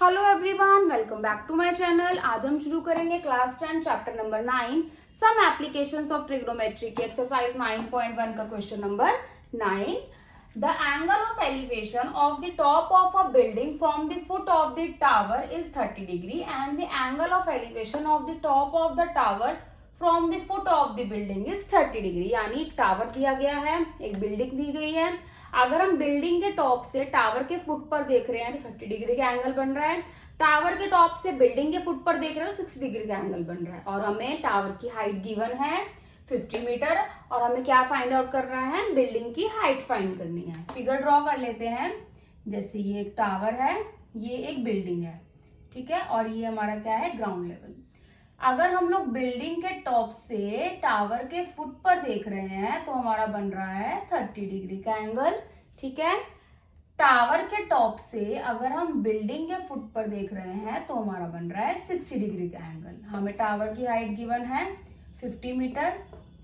Hello everyone, welcome back to my channel. आज हम शुरू करेंगे class 10 chapter number 9 some applications of trigonometry की एक्सरसाइज 9.1 का question number 9। The angle of elevation of the top of a building from the foot of the tower is 30 degree and the angle of elevation of the top of the tower from the foot of the building is 30 degree. यानी एक tower दिया गया है, एक building दी गई है। अगर हम बिल्डिंग के टॉप से टावर के फुट पर देख रहे हैं तो 30 डिग्री का एंगल बन रहा है। टावर के टॉप से बिल्डिंग के फुट पर देख रहे हैं तो 60 डिग्री का एंगल बन रहा है। और हमें टावर की हाइट गिवन है 50 मीटर और हमें क्या फाइंड आउट करना है, बिल्डिंग की हाइट फाइंड करनी है। फिगर ड्रॉ कर लेते हैं। जैसे ये एक टावर है, ये एक बिल्डिंग है, ठीक है, और ये हमारा क्या है, ग्राउंड लेवल। अगर हम लोग बिल्डिंग के टॉप से टावर के फुट पर देख रहे हैं तो हमारा बन रहा है 30 डिग्री का एंगल, ठीक है। टावर के टॉप से अगर हम बिल्डिंग के फुट पर देख रहे हैं तो हमारा बन रहा है 60 डिग्री का एंगल। हमें टावर की हाइट गिवन है 50 meter,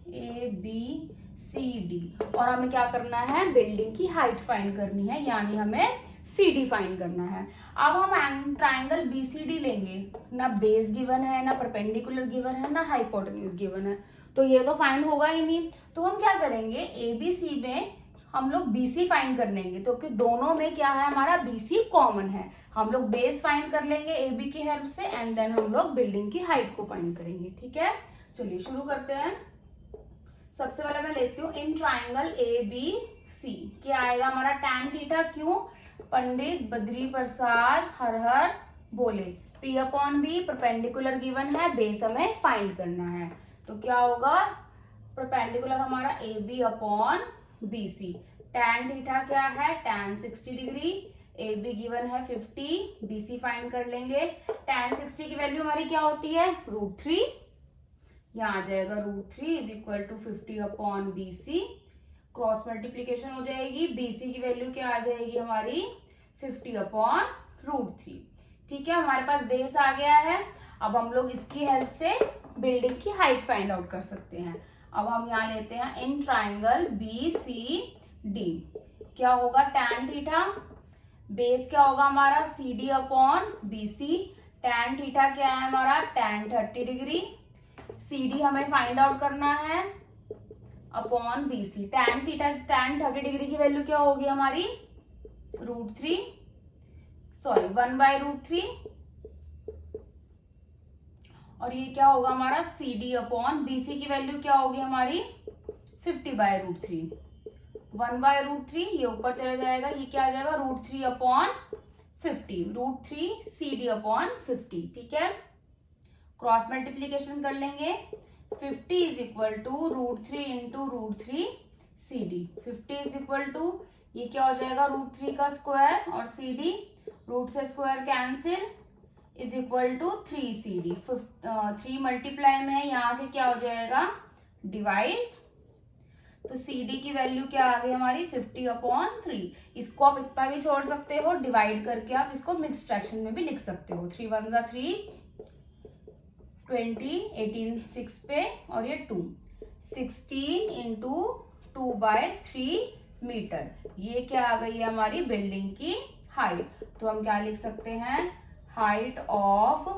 A B C D, और हमें क्या करना है, बिल्डिंग की हाइट फाइंड करनी है, यानी हमें सी डी फाइंड करना है। अब हम ट्राइंगल बी सी डी लेंगे, ना बेस गिवन है, ना परपेंडिकुलर गिवन है, ना हाइपोटेन्यूज गिवन है, तो ये तो फाइंड होगा ही नहीं। तो हम क्या करेंगे, ए बी सी में हम लोग BC फाइंड कर लेंगे, तो कि दोनों में क्या है, हमारा BC कॉमन है। हम लोग बेस फाइंड कर लेंगे AB की हेल्प से एंड देन हम लोग बिल्डिंग की हाइट को फाइंड करेंगे, ठीक है। चलिए शुरू करते हैं। सबसे पहले मैं लेती हूँ इन ट्राइंगल ABC, क्या आएगा हमारा tan थीटा। क्यों, पंडित बद्री प्रसाद हर हर बोले। P/B परपेंडिकुलर गिवन है, बेस हमें फाइंड करना है, तो क्या होगा, परपेंडिकुलर हमारा AB/BC। tan थीटा क्या है, tan 60 डिग्री, AB गिवन है 50, BC फाइंड कर लेंगे। tan 60 की वैल्यू हमारी क्या होती है, √3, यहाँ आ जाएगा √3 is equal to 50/BC। Cross multiplication हो जाएगी, BC की वैल्यू क्या आ जाएगी हमारी 50/√3, ठीक है। हमारे पास बेस आ गया है। अब हम लोग इसकी हेल्प से बिल्डिंग की हाइट फाइंड आउट कर सकते हैं। अब हम यहाँ लेते हैं इन ट्राइंगल BCD, क्या होगा, tan थीटा, बेस क्या होगा हमारा CD/BC। tan थीटा क्या है हमारा, tan 30 डिग्री। CD हमें फाइंड आउट करना है अपॉन BC। tan 30 डिग्री की वैल्यू क्या होगी हमारी, √3, सॉरी 1/√3, और ये क्या होगा हमारा CD/BC की वैल्यू क्या होगी हमारी 50/√3। 1/√3 ये ऊपर चला जाएगा, ये क्या आ जाएगा √3/50, √3 CD/50, ठीक है। क्रॉस मल्टीप्लीकेशन कर लेंगे, 50 is equal to √3 into √3 CD। 50 is equal to ये क्या हो जाएगा, √3 का स्क्वायर और CD, रूट से square cancel, is equal to 3 CD। 3 multiply में यहाँ के क्या हो जाएगा, डिवाइड, तो CD की वैल्यू क्या आ गई हमारी 50/3। इसको आप इतना भी छोड़ सकते हो, डिवाइड करके आप इसको मिक्स फ्रैक्शन में भी लिख सकते हो। 3 1 जा 3, 20, 18 6 पे, और ये 2, 16 इंटू 2/3 मीटर। ये क्या आ गई है हमारी बिल्डिंग की हाइट। तो हम क्या लिख सकते हैं, height of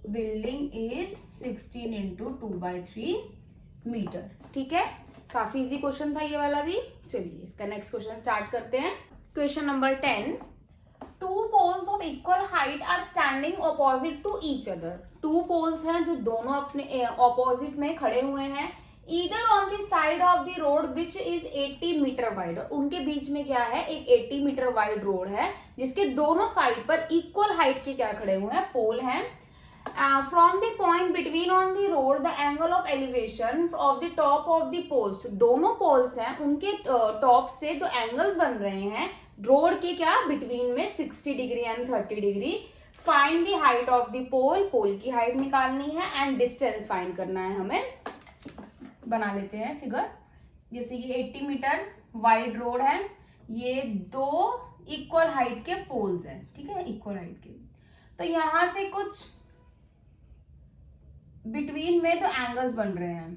building is 16 into 2/3 meter, ठीक है। काफी इजी क्वेश्चन था ये वाला भी। चलिए इसका नेक्स्ट क्वेश्चन स्टार्ट करते हैं। Question number 10, two poles of equal height are standing opposite to each other. Two poles हैं जो दोनों अपने ऑपोजिट में खड़े हुए हैं, either on the side of the road which is 80 meter wide. और उनके बीच में क्या है, एक 80 मीटर वाइड रोड है जिसके दोनों साइड पर इक्वल हाइट के क्या खड़े हुए हैं, पोल हैं। From the point between on the road, the angle of elevation of the top of the poles, दोनों पोल्स हैं, उनके टॉप से जो एंगल्स बन रहे हैं रोड के क्या बिटवीन में 60 degree and 30 degree. Find the height of the pole, pole की हाइट निकालनी है एंड डिस्टेंस फाइंड करना है हमें। बना लेते हैं फिगर। जैसे ये 80 मीटर वाइड रोड है, ये दो इक्वल हाइट के पोल्स हैं, ठीक है, इक्वल हाइट के। तो यहां से कुछ बिटवीन में तो एंगल्स बन रहे हैं,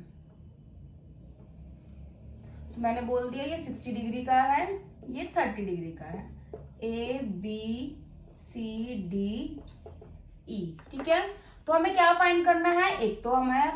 तो मैंने बोल दिया ये 60 डिग्री का है, ये 30 डिग्री का है। ABCDE, ठीक है। तो हमें क्या फाइंड करना है, एक तो हमें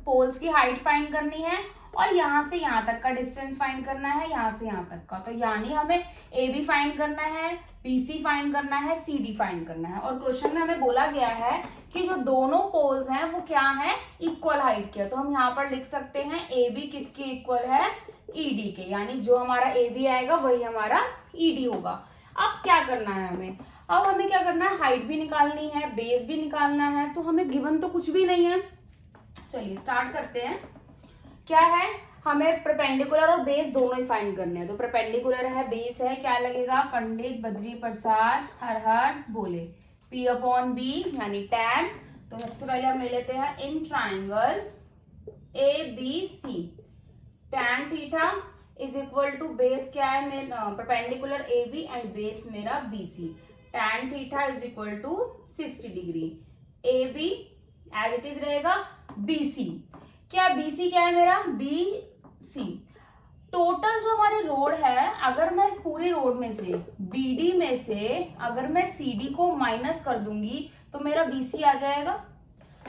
पोल्स की हाइट फाइंड करनी है और यहाँ से यहाँ तक का डिस्टेंस फाइंड करना है, यहाँ से यहाँ तक का। तो यानी हमें AB फाइंड करना है, BC फाइंड करना है, CD फाइंड करना है। और क्वेश्चन में हमें बोला गया है कि जो दोनों पोल्स हैं वो क्या है, इक्वल हाइट के। तो हम यहाँ पर लिख सकते हैं AB किसके इक्वल है, ED के, यानी जो हमारा AB आएगा वही हमारा ED होगा। अब क्या करना है हमें, अब हमें क्या करना है, हाइट भी निकालनी है, बेस भी निकालना है। तो हमें गिवन तो कुछ भी नहीं है, चलिए स्टार्ट करते हैं। क्या है, हमें परपेंडिकुलर और बेस दोनों ही फाइंड करने हैं। तो परपेंडिकुलर है, बेस है, क्या लगेगा, पंडित बद्री प्रसाद हर हर बोले, P/B यानी tan। तो सबसे पहले हम ले लेते हैं in triangle ABC, tan theta is equal to base क्या है, परपेंडिकुलर AB एंड बेस मेरा BC, tan theta is equal to 60 degree. AB as it is रहेगा, BC क्या, BC क्या है मेरा, BC। टोटल जो हमारी रोड है, अगर मैं इस पूरी रोड में से BD में से अगर मैं CD को माइनस कर दूंगी तो मेरा BC आ जाएगा।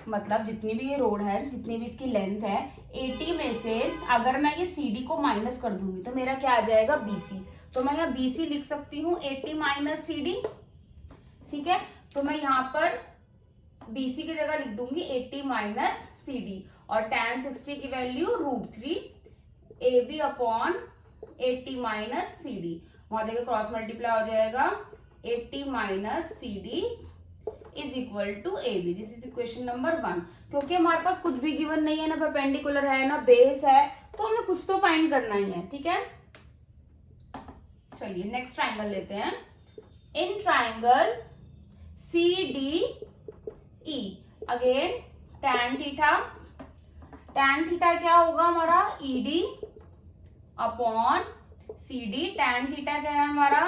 मतलब जितनी भी ये रोड है, जितनी भी इसकी लेंथ है, 80 में से अगर मैं ये CD को माइनस कर दूंगी तो मेरा क्या आ जाएगा, BC। तो मैं यहाँ BC लिख सकती हूँ 80 माइनस CD, ठीक है। तो मैं यहाँ पर BC की जगह लिख दूंगी 80 माइनस CD और tan 60 की value √3 AB upon 80 minus CD। वहां देखिए क्रॉस मल्टीप्लाई हो जाएगा, 80 minus CD is equal to AB। This is equation number 1। क्योंकि हमारे पास कुछ भी गिवन नहीं है, ना परपेंडिकुलर है ना बेस है, तो हमें कुछ तो फाइंड करना ही है, ठीक है। चलिए नेक्स्ट ट्राइंगल लेते हैं। In triangle CDE again tan theta क्या होगा हमारा, ED upon CD। tan theta क्या है हमारा,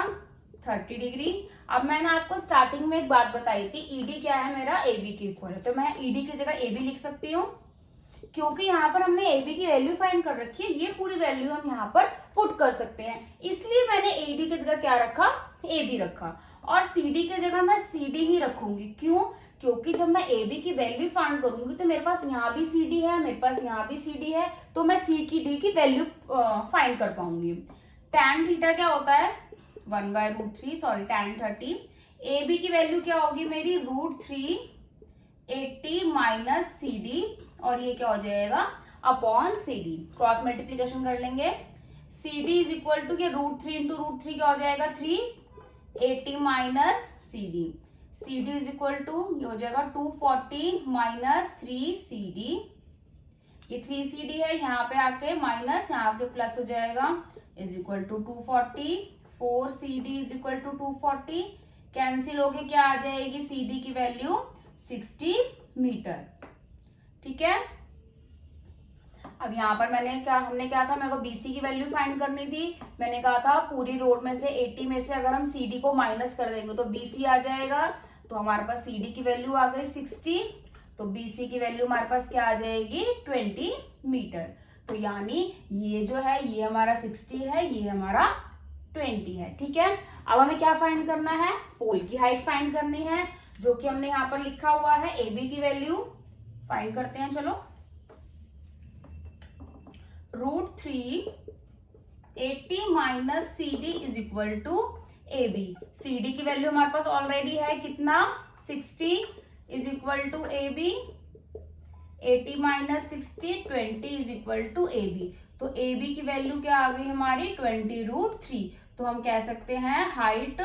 30 डिग्री। अब मैंने आपको स्टार्टिंग में एक बात बताई थी, ED क्या है मेरा, AB के इक्वल है। तो मैं ED की जगह AB लिख सकती हूँ, क्योंकि यहाँ पर हमने AB की वैल्यू फाइंड कर रखी है, ये पूरी वैल्यू हम यहाँ पर पुट कर सकते हैं। इसलिए मैंने AD की जगह क्या रखा, AB रखा, और CD की जगह मैं CD ही रखूंगी। क्यों, क्योंकि जब मैं AB की वैल्यू फाइंड करूंगी तो मेरे पास यहाँ भी CD है, मेरे पास यहाँ भी CD है, तो मैं CD की वैल्यू फाइंड कर पाऊंगी। tan थीटा क्या होता है, 1/√3, सॉरी tan 30। AB की वैल्यू क्या होगी मेरी, √3 80 माइनस CD, और ये क्या हो जाएगा, अपॉन CD। क्रॉस मल्टीप्लीकेशन कर लेंगे, CD इज इक्वल टू के √3 इंटू √3 क्या हो जाएगा, 3, 80 minus CD। CD is equal to ये हो जाएगा 240 माइनस 3CD। ये 3CD है, यहाँ पे आके माइनस, यहाँ पे प्लस हो जाएगा, is equal to 240। 4CD is equal to 240, cancel होके क्या आ जाएगी, CD की वैल्यू 60 मीटर, ठीक है। अब यहाँ पर हमने क्या था, मेरे को BC की वैल्यू फाइंड करनी थी। मैंने कहा था पूरी रोड में से 80 में से अगर हम CD को माइनस कर देंगे तो BC आ जाएगा। तो हमारे पास CD की वैल्यू आ गई 60, तो BC की वैल्यू हमारे पास क्या आ जाएगी, 20 मीटर। तो यानी ये जो है ये हमारा 60 है, ये हमारा 20 है, ठीक है। अब हमें क्या फाइंड करना है, पोल की हाइट फाइंड करनी है, जो कि हमने यहाँ पर लिखा हुआ है। AB की वैल्यू फाइंड करते हैं, चलो। √3 80 minus CD is equal to AB। CD की वैल्यू हमारे पास ऑलरेडी है, कितना, 60 is equal to AB। 80 minus 60, 20 is equal to AB। तो AB की वैल्यू क्या आ गई हमारी, 20√3। तो हम कह सकते हैं हाइट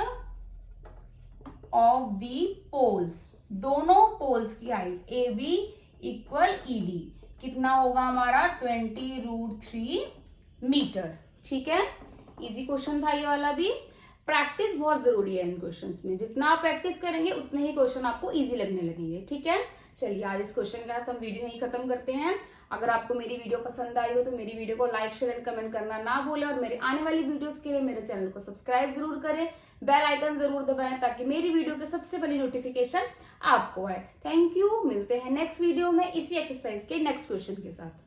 ऑफ दी पोल्स, दोनों पोल्स की हाइट AB इक्वल ED कितना होगा हमारा, 20√3 मीटर, ठीक है। इजी क्वेश्चन था ये वाला भी। प्रैक्टिस बहुत जरूरी है इन क्वेश्चंस में, जितना आप प्रैक्टिस करेंगे उतने ही क्वेश्चन आपको इजी लगने लगेंगे, ठीक है। चलिए आज इस क्वेश्चन के साथ हम वीडियो यहीं खत्म करते हैं। अगर आपको मेरी वीडियो पसंद आई हो तो मेरी वीडियो को लाइक शेयर एंड कमेंट करना ना भूलें, और मेरे आने वाली वीडियोस के लिए मेरे चैनल को सब्सक्राइब जरूर करें, बेल आइकन जरूर दबाएं ताकि मेरी वीडियो के सबसे पहले नोटिफिकेशन आपको आए। थैंक यू, मिलते हैं नेक्स्ट वीडियो में इसी एक्सरसाइज के नेक्स्ट क्वेश्चन के साथ।